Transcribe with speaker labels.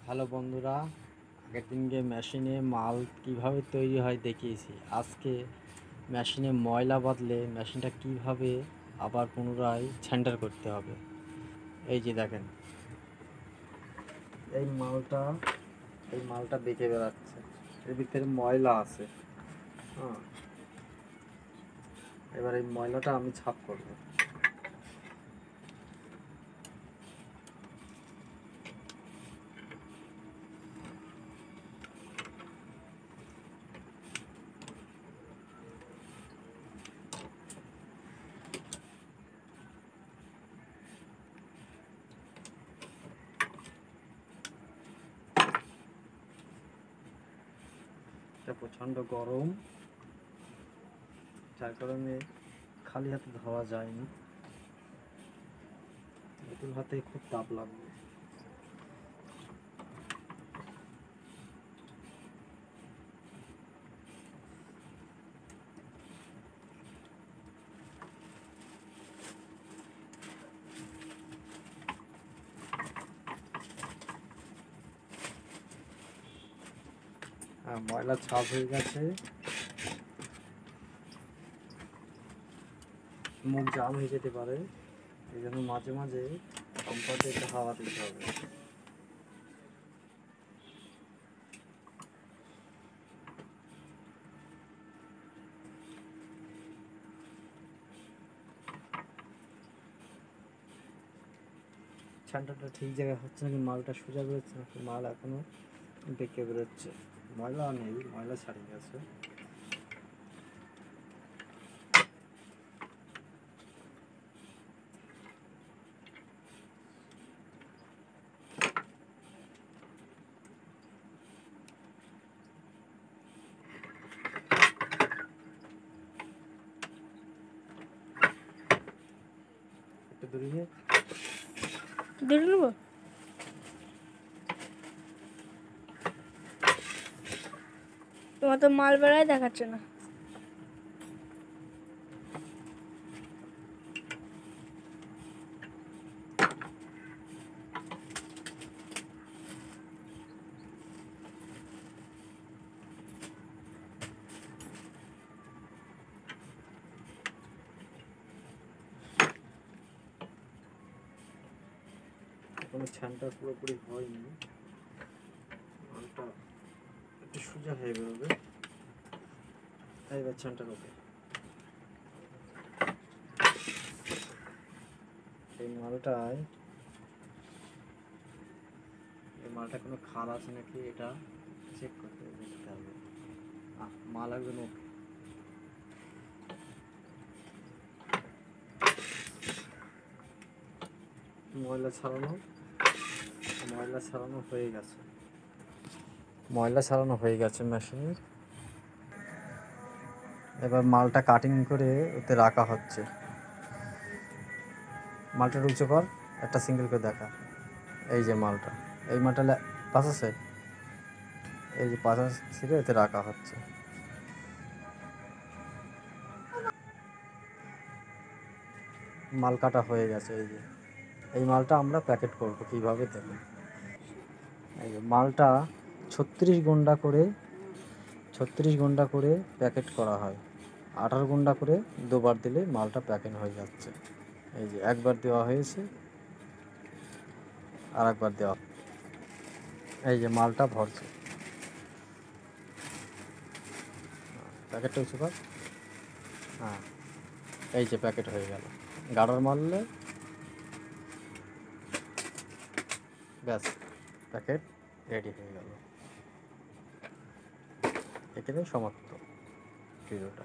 Speaker 1: Hello বন্ধুরা, আগের দিনকে মেশিনে মাল কিভাবে তৈরি হয় দেখিয়েছি। আজকে মেশিনে ময়লা বদলে মেশিনটা কিভাবে আবার পুনরায় সেন্টার করতে হবে। এই যে দেখেন, এই মালটা বেঁকে বেড়াচ্ছে, এর ভিতরে ময়লা আছে। হ্যাঁ, এবার এই ময়লাটা আমি ছাপ করব। এটা প্রচণ্ড গরম, যার কারণে খালি হাতে ধোয়া যায়নি, নতুন হাতে খুব তাপ লাগবে। হ্যাঁ, ময়লা ছাপ হয়ে গেছে, মুখ জাম হয়ে যেতে পারে, এই জন্য মাঝে মাঝে কম্পাসে একটু হাওয়া দিতে হবে। ছানটাটা ঠিক জায়গায় হচ্ছে নাকি, মালটা সোজা বেরোচ্ছে নাকি মাল এখনো বেঁকে বেরোচ্ছে। ময়লা নেই, ময়লা ছাড়িয়ে গেছে। একটু দূরে
Speaker 2: নেবো। তোমার তো মাল বেড়াই দেখাচ্ছে না।
Speaker 1: এখনো ছানটা পুরোপুরি হয়নি, মালটা একটু সোজা হয়ে বেরোবে। এবার ছানটা হবে। এই মালটা কোনো খাল আছে নাকি এটা চেক করতে দেখতে হবে। মাল একজন ওকে, ময়লা ছাড়ানো হয়ে গেছে মেশিনের। এবার মালটা কাটিং করে ওতে রাখা হচ্ছে। মালটা উঁচু কর, একটা সিঙ্গেল করে দেখা। এই যে এই মালটা পাঁচ আছে, এই যে পাঁচ ছিঁড়ে এতে রাখা হচ্ছে। মাল কাটা হয়ে গেছে। এই মালটা আমরা প্যাকেট করব কিভাবে দেখুন। এই যে মালটা 36 গুন্ডা করে প্যাকেট করা হয়। 18 গুন্ডা করে দুবার দিলে মালটা প্যাকেট হয়ে যাচ্ছে। এই যে একবার দেওয়া হয়েছে, আর একবার দেওয়া। এই যে মালটা ভরছে, প্যাকেটটা উঁচু কর। হ্যাঁ, এই যে প্যাকেট হয়ে গেল। গাড়ার মারলে ব্যাস, প্যাকেট রেডি হয়ে গেল। এখানেই সমাপ্ত ভিডিওটা।